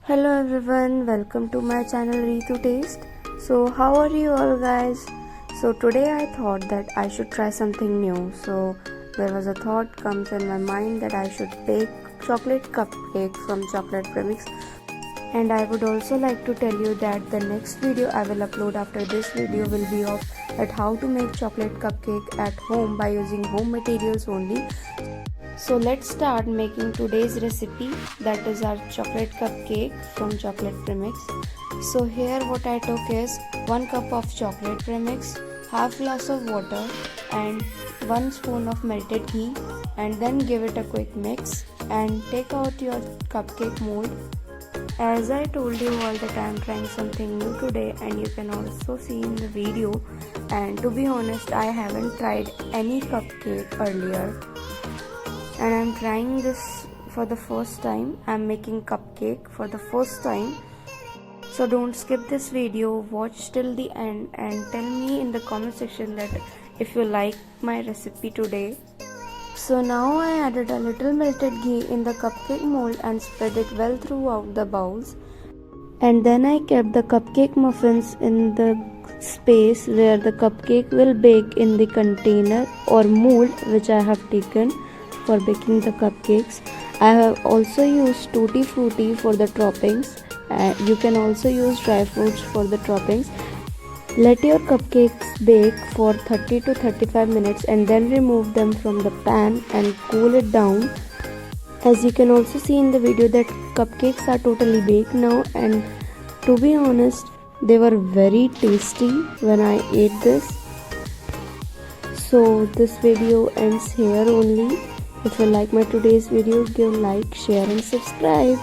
Hello everyone, welcome to my channel Ritu Taste. So how are you all guys? So today I thought that I should try something new. So there was a thought comes in my mind that I should bake chocolate cupcake from chocolate premix. And I would also like to tell you that the next video I will upload after this video will be of at how to make chocolate cupcake at home by using home materials only. So let's start making today's recipe, that is our chocolate cupcake from chocolate premix. So here what I took is 1 cup of chocolate premix, half glass of water and 1 spoon of melted ghee, and then give it a quick mix and take out your cupcake mold. As I told you all that I am trying something new today, and you can also see in the video, and to be honest I haven't tried any cupcake earlier. And I'm trying this for the first time. I'm making cupcake for the first time. So don't skip this video, watch till the end and tell me in the comment section that if you like my recipe today. So now I added a little melted ghee in the cupcake mold and spread it well throughout the bowls. And then I kept the cupcake muffins in the space where the cupcake will bake in the container or mold which I have taken for baking the cupcakes. I have also used tutti frutti for the toppings. You can also use dry fruits for the toppings. Let your cupcakes bake for 30 to 35 minutes and then remove them from the pan and cool it down. As you can also see in the video that cupcakes are totally baked now, and to be honest they were very tasty when I ate this. So this video ends here only. If you like my today's video, give like, share and subscribe.